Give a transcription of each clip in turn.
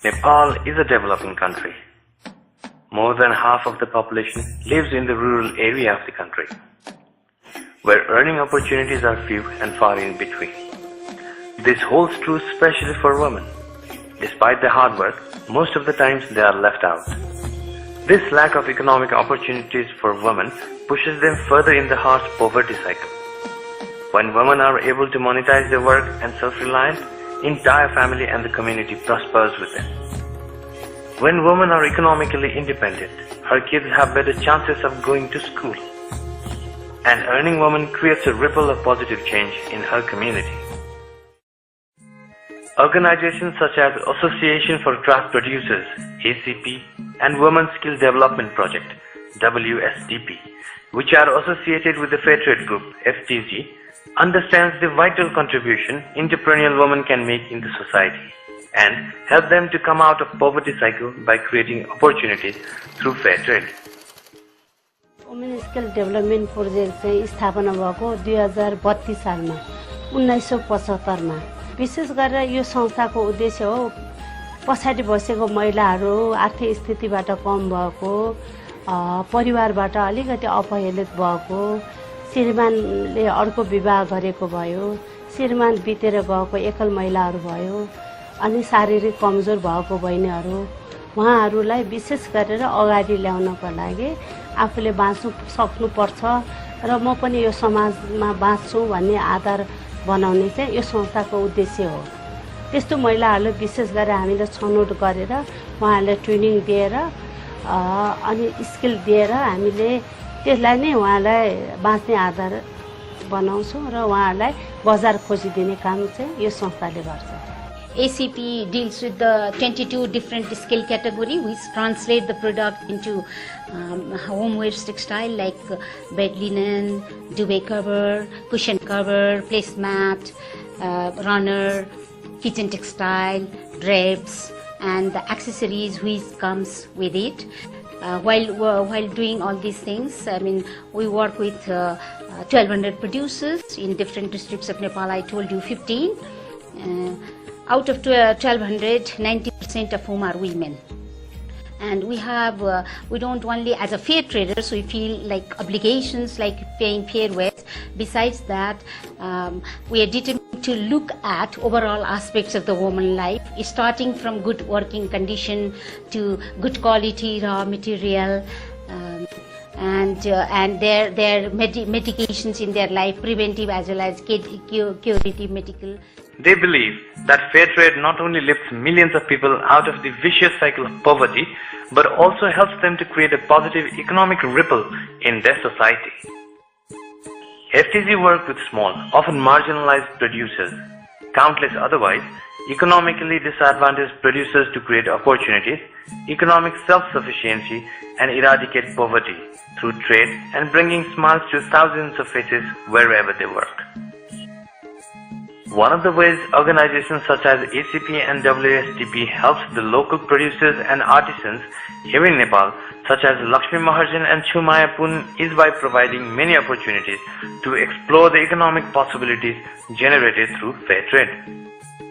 Nepal is a developing country. More than half of the population lives in the rural area of the country, where earning opportunities are few and far in between. This holds true especially for women. Despite their hard work, most of the times they are left out. This lack of economic opportunities for women pushes them further in the harsh poverty cycle. When women are able to monetize their work and self-reliant, entire family and the community prospers with them. When women are economically independent, her kids have better chances of going to school. An earning woman creates a ripple of positive change in her community. Organizations such as Association for Craft Producers, ACP, and Women's Skill Development Project, WSDP, which are associated with the Fair Trade Group, FTG, understands the vital contribution entrepreneurial women can make in the society and help them to come out of poverty cycle by creating opportunities through fair trade. Women skill development project चाहिँ स्थापना भएको 2032 सालमा 1975 मा विशेष गरेर यो संस्थाको उद्देश्य हो पछाडि बसेको महिलाहरू आर्थिक स्थितिबाट कम भएको परिवारबाट अलिकति अपहेलित भएको श्रीमानले अर्को विवाह गरेको भयो श्रीमान बितेर गएको एकल महिलाहरू भयो अनि शारीरिक कमजोर भएको बहिनीहरू उहाँहरूलाई विशेष गरेर अगाडि ल्याउनको लागि आफूले बाँच्नु सक्नुपर्छ र म पनि यो समाजमा बाँच्छु भन्ने आधार बनाउने चाहिँ यो संस्थाको उद्देश्य हो। त्यस्तो महिलाहरूले विशेष गरेर हामीले छनौट गरेर उहाँहरूलाई ट्रेनिङ दिएर अनि स्किल दिएर हामीले त्यसलाई नै उहाँलाई बाँच्ने आधार बनाउँछौँ र उहाँहरूलाई बजार खोजिदिने काम चाहिँ यो संस्थाले गर्छ। ACP deals with the 22 different skill category which translate the product into homeware textile like bed linen, duvet cover, cushion cover, placemat, runner, kitchen textile, drapes and the accessories which comes with it. While doing all these things, I mean, we work with 1,200 producers in different districts of Nepal. I told you 15. Out of 1,200, 90% of whom are women. And we don't only as a fair traders, we feel like obligations like paying fair wage. Besides that, we are determined to look at overall aspects of the woman life, starting from good working condition to good quality raw material, and their medications in their life, preventive as well as curative medical. They believe that fair trade not only lifts millions of people out of the vicious cycle of poverty, but also helps them to create a positive economic ripple in their society. FTG works with small, often marginalized producers, countless otherwise economically disadvantaged producers to create opportunities, economic self-sufficiency and eradicate poverty through trade and bringing smiles to thousands of faces wherever they work. One of the ways organizations such as ACP and WSDP helps the local producers and artisans here in Nepal, such as Lakshmi Maharjan and Chumaya Pun, is by providing many opportunities to explore the economic possibilities generated through fair trade.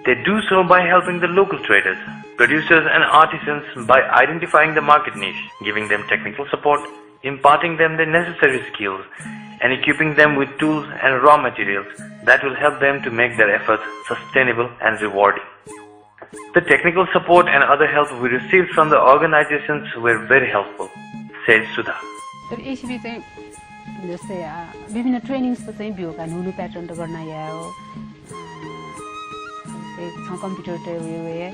They do so by helping the local traders, producers and artisans by identifying the market niche, giving them technical support, imparting them the necessary skills, and equipping them with tools and raw materials that will help them to make their efforts sustainable and rewarding. The technical support and other help we received from the organizations were very helpful, says Sudha. ACP चाहिँ जस्तै विभिन्न trainings त चाहिँ भिओका नुनु pattern त गर्न आयो जस्तै computer त उयो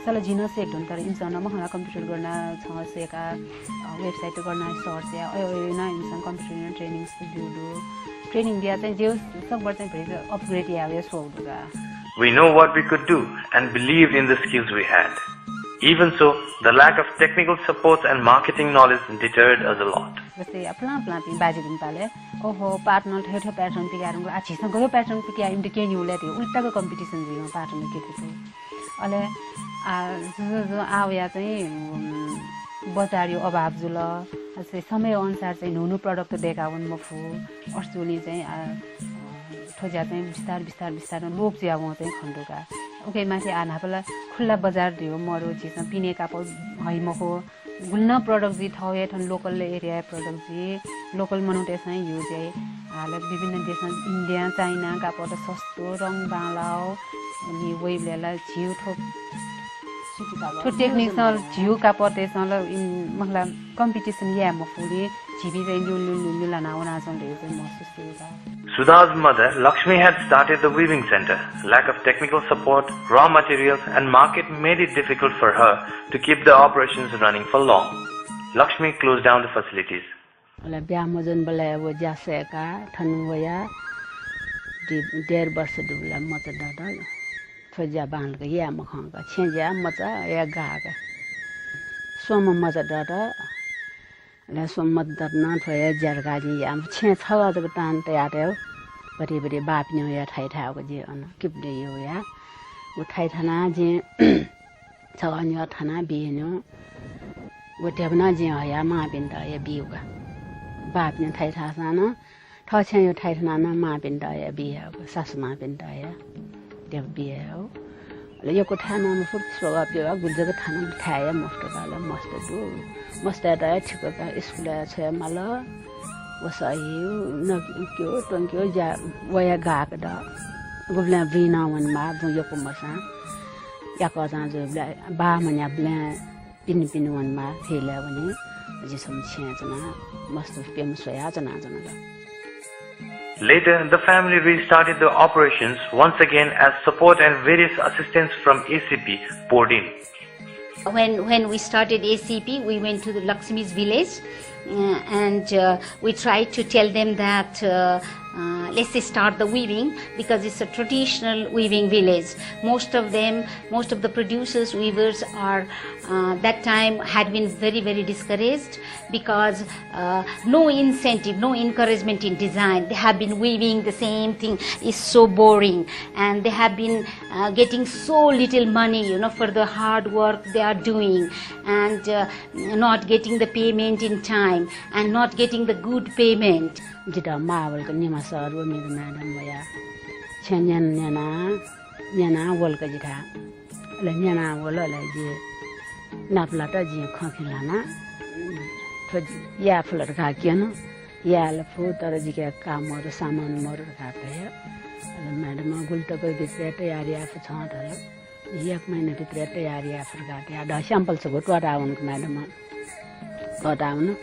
सला जिन सेट हुन तर इन्सान मखना कम्प्युटर गर्न छ सेका वेबसाइट गर्न सर्च या ना इन्सान कम्प्युटर ट्रेनिङ्स दियो ट्रेनिङ दिया चाहिँ जे सबबाट चाहिँ भेज अपग्रेड या वे सोडुगा. We know what we could do and believed in the skills we had. Even so, the lack of technical support and marketing knowledge deterred us a lot. जस्तै अपना पिन बाजे दिन पाले ओहो पार्टनर ठेठो पैटर्न पिगारङ आछिसन गयो पैटर्न पिया end के न्युले थियो उल्टाको कम्पिटिसन दियो पार्टनर के थियो अले जो आया चाहिँ बजारियो अभाव जुल चाहिँ समय अनुसार चाहिँ नुनु प्रडक्ट देखाउन म फु अस्टुली चाहिँ ठोजा चाहिँ बिस्तार बिस्तार बिस्तार लोप ज्याउ चाहिँ खण्डुका ओके माथि आनापला खुला बाजार दियो मरो जिसमा पिने कापड हैमको गुल्न प्रोडक्ट जी थाउ थन लोकल एरिया प्रोडक्ट जी लोकल मनुटेसन युज है हाल विभिन्न देशमा इन्डिया चाइना कापड सस्तो रङ बालाउ अनि वेबलेला झिउ ठो टेक्निकल झिउ कापड मतलब कम्पिटिसन या मफुली झिबी लुला नाउना जंले महसुस Sudha's mother, Lakshmi, had started the weaving center. Lack of technical support, raw materials and market made it difficult for her to keep the operations running for long. Lakshmi closed down the facilities. Ala bia mojon bala wo jase ka thanwaya di 1.5 वर्ष दुबला मत दादा फजा बांध के या मखन का छेजा मत या गा का सोम मत दादा ले सोम मत दना थया जरगा जी या छे छवा द तान तया दे बड़ी बड़ी बाप न्यो या थाई थाव को जे अन किप दे यो या वो थाई थाना जे छवा न्यो थाना बि न्यो वो देबना जे या मा बिन्दा या बिउगा बाप न्यो थाई थासा न थछे यो थाई थाना न मा बिन्दा या बिया सासु मा बिन्दा या देब बिया हो ले यो को थाना म फुट सोगा बिया गुजग थाना थाया मस्त गाला मस्त दु मस्त दा छिको का स्कुल छ मला वसाइयो न क्यो टंक्यो जा वया गाक दा गुबला बिना वन मा दु यो को मसा या को जा जो बा मन्या ब्ला पिन पिन वन मा थेला वने जे सम छ्या जना मस्त पेम सोया जना जना Later, the family restarted the operations once again as support and various assistance from ACP poured in. When we started ACP, we went to the Lakshmi's village and we tried to tell them that let's say start the weaving because it's a traditional weaving village. Most of the producers, weavers are that time had been very, very discouraged because no incentive, no encouragement in design. They have been weaving the same thing, is so boring, and they have been getting so little money, for the hard work they are doing, and not getting the payment in time, and not getting the good payment. Jida mawal ka nima sar wo mi madam waya chenyan nyana wol ka jida la nyana wol la je napla ta ji khokila na to ya fula ka keno ya la fu tar ji ka kamor saman mor ka ta ya madam gul ta ko bisre तैयारी आफ छ दल एक महिना भित्र तैयारी आफ का दा सैंपल से गोटवा डाउन मैडम गोटाउन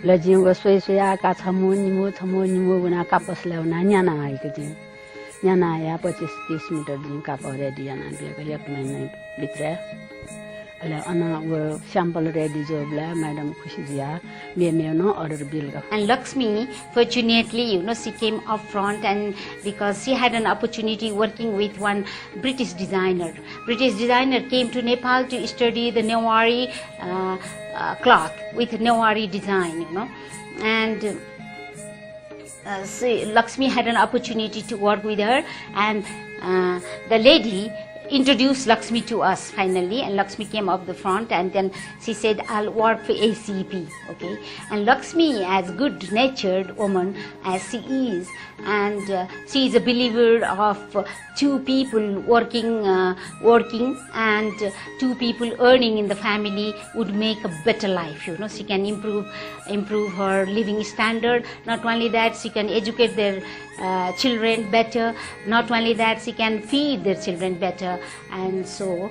ल जिउ सोई सोया का छमो निमो बना कापस ल्याउना न्याना आएको जिउ न्याना आया 25-30 मिटर जिउ काप रेडी आना बेको एक महिना भित्र ल अना वो सैंपल रेडी जो बला मैडम खुशी जिया मे नो ऑर्डर बिल का. And Lakshmi, fortunately, she came up front, and because she had an opportunity working with one British designer. British designer came to Nepal to study the Newari cloth with Newari design, and Lakshmi had an opportunity to work with her, and the lady introduced Lakshmi to us finally, and Lakshmi came up the front, and then she said, I'll work for ACP, okay? And Lakshmi, as good-natured woman as she is, and she is a believer of two people working and two people earning in the family would make a better life. She can improve her living standard. Not only that, she can educate their children better. Not only that, she can feed their children better. And so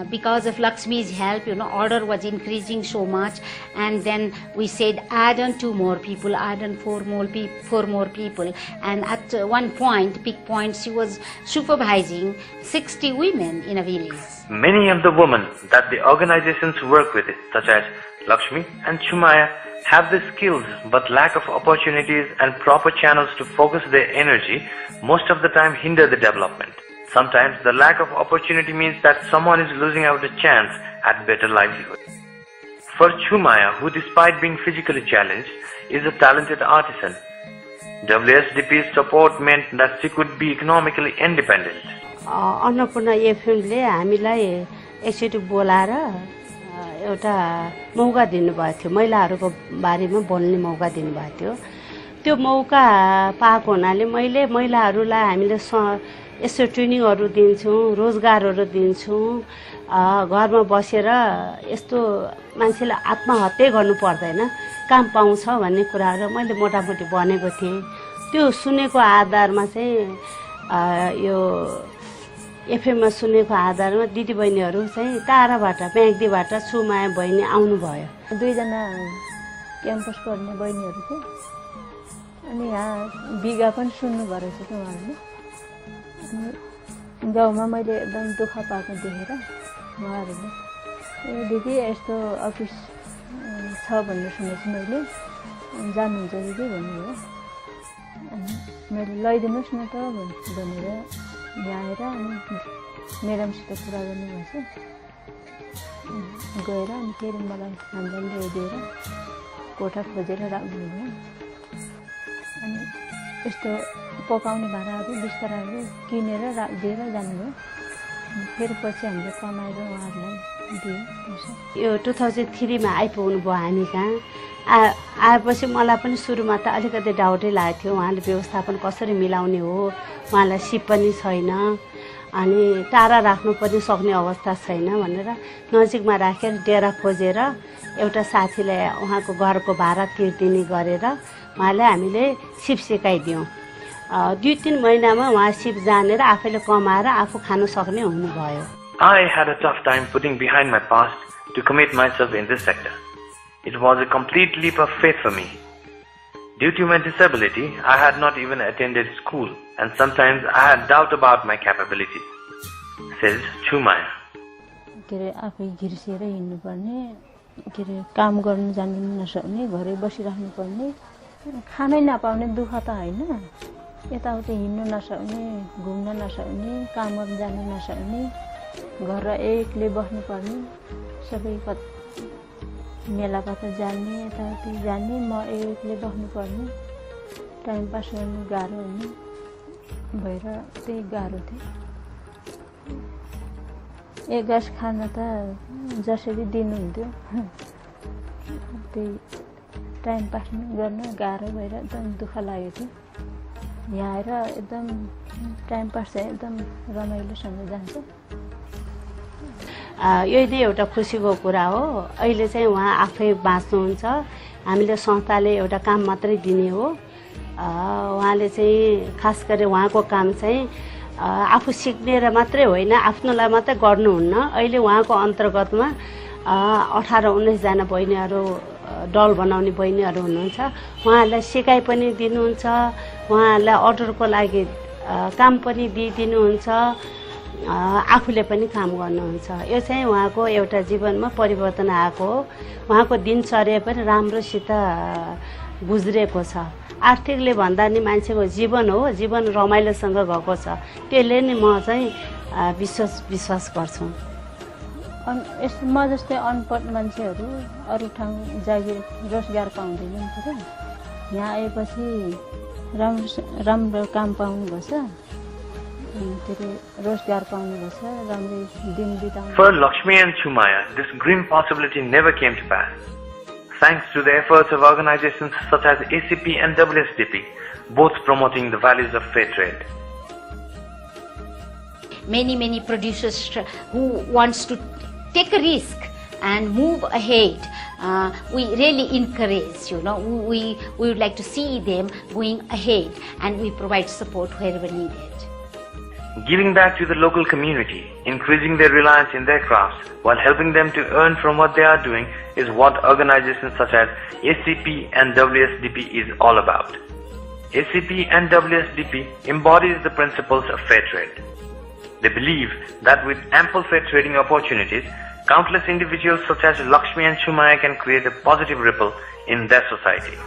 because of Lakshmi's help, order was increasing so much, and then we said add on 2 more people, add on 4 more people, and at one point, peak point, she was supervising 60 women in a village. Many of the women that the organizations work with, such as Lakshmi and Chumaya, have the skills but lack of opportunities and proper channels to focus their energy most of the time hinder the development. Sometimes the lack of opportunity means that someone is losing out a chance at better livelihood. For Chumaya, who despite being physically challenged, is a talented artisan, WSDP's support meant that she could be economically independent. Annapurna एफएमले हामीलाई एकचोटि बोलाएर एउटा मौका दिनुभएको थियो, महिलाहरूको बारेमा बोल्ने मौका दिनुभएको थियो. त्यो मौका पाएको हुनाले मैले महिलाहरूलाई हामीले यसो ट्रेनिङहरू दिन्छौँ, रोजगारहरू दिन्छौँ। घरमा बसेर यस्तो मान्छेले आत्महत्या गर्नु पर्दैन, काम पाउँछ भन्ने कुराहरू मैले मोटामोटी भनेको थिएँ। त्यो सुनेको आधारमा चाहिँ यो एफएममा सुनेको आधारमा दिदीबहिनीहरू चाहिँ टाढाबाट म्याग्दीबाट छुमाया बहिनी आउनुभयो। 2 जना क्याम्पस पढ्ने बहिनीहरू थियो। अनि यहाँ बिगा पनि सुन्नुभएको रहेछ कि उहाँहरूले। अनि गाउँमा मैले एकदम दुःख पाएको देखेर उहाँहरूले ए दिदी यस्तो अफिस छ भन्ने सुनेछु मैले, जानुहुन्छ दिदी भन्नुभयो। अनि मैले लैदिनुहोस् न त भनेर ल्याएर अनि म्याडमसित कुरा गर्नुभएछ। गएर अनि फेरि मलाई हामीलाई ल्याइदिएर कोठा खोजेर राख्नुभयो। अनि यस्तो पकाउने भाँडाहरू बिस्ताराहरू किनेर दिएर जानुभयो। फेरि पछि हामीले कमाएर उहाँहरूलाई दियो। यो 2003 मा आइपुग्नु भयो हामी कहाँ। आएपछि मलाई पनि सुरुमा त अलिकति डाउटै लागेको थियो, उहाँले व्यवस्थापन कसरी मिलाउने हो, उहाँलाई सिप पनि छैन, अनि टाढा राख्नु पनि सक्ने अवस्था छैन भनेर नजिकमा राखेर डेरा खोजेर एउटा साथीलाई उहाँको घरको भाडा तिर्दिने गरेर उहाँलाई हामीले सिप सिकाइदियौँ। 2-3 महिनामा उहाँ सिप जानेर आफैले कमाएर आफू खान सक्ने हुनुभयो। I had a tough time putting behind my past to commit myself in this sector. It was a complete leap of faith for me. Due to my disability, I had not even attended school and sometimes I had doubt about my capabilities, says Chumaya. आफै घिर्सिएर हिँड्नुपर्ने, काम गर्न जानु नसक्ने, घरै बसिराख्नु पर्ने, खानै नपाउने दुःख त होइन। यताउति हिँड्नु नसक्ने, घुम्न नसक्ने, काम गर्न जानु नसक्ने, घर एक्लै बस्नुपर्ने, सबै मेला कता जाने, यताउति जाने, म एक्लै बस्नुपर्ने, टाइम पास गर्नु गाह्रो हुने भएर त्यही गाह्रो थियो। एक गाँस खान त जसरी दिनुहुन्थ्यो त्यही टाइम पास गर्न गाह्रो भएर एकदम दुःख लागेको थियो। यहाँ आएर एकदम टाइम पास चाहिँ एकदम रमाइलोसँग जान्छ। यही नै एउटा खुसीको कुरा हो। अहिले चाहिँ उहाँ आफै बाँच्नुहुन्छ, हामीले संस्थाले एउटा काम मात्रै दिने हो। उहाँले चाहिँ खास गरी उहाँको काम चाहिँ आफू सिक्ने र मात्रै होइन, आफ्नोलाई मात्रै गर्नुहुन्न। अहिले उहाँको अन्तर्गतमा 18-19 जना बहिनीहरू डल बनाउने बहिनीहरू हुनुहुन्छ। उहाँहरूलाई सिकाइ पनि दिनुहुन्छ, उहाँहरूलाई अर्डरको लागि काम पनि दिइदिनुहुन्छ, आफूले पनि काम गर्नुहुन्छ। यो चाहिँ उहाँको एउटा जीवनमा परिवर्तन आएको हो। उहाँको दिनचर्या पनि राम्रोसित गुज्रेको छ। आर्थिकले भन्दा नि मान्छेको जीवन हो, जीवन रमाइलोसँग गएको छ। त्यसले नि म चाहिँ विश्वास गर्छु। म जस्तै अनपढ मान्छेहरू अरू ठाउँ जागिर रोजगार पाउँदैनन् तर यहाँ आएपछि राम्रो काम पाउनुभएछ, रोजगार पाउनुभएछ, राम्रै दिन बिताउनु। For Lakshmi and Chumaya, this grim possibility never came to pass. Thanks to the efforts of organizations such as ACP and WSDP, both promoting the values of fair trade. Many producers who wants to take a risk and move ahead, we really encourage, we would like to see them going ahead and we provide support wherever needed. Giving back to the local community, increasing their reliance in their crafts while helping them to earn from what they are doing is what organizations such as ACP and WSDP is all about. ACP and WSDP embodies the principles of fair trade. They believe that with ample fair trading opportunities, countless individuals such as Lakshmi and Chumaya can create a positive ripple in their society.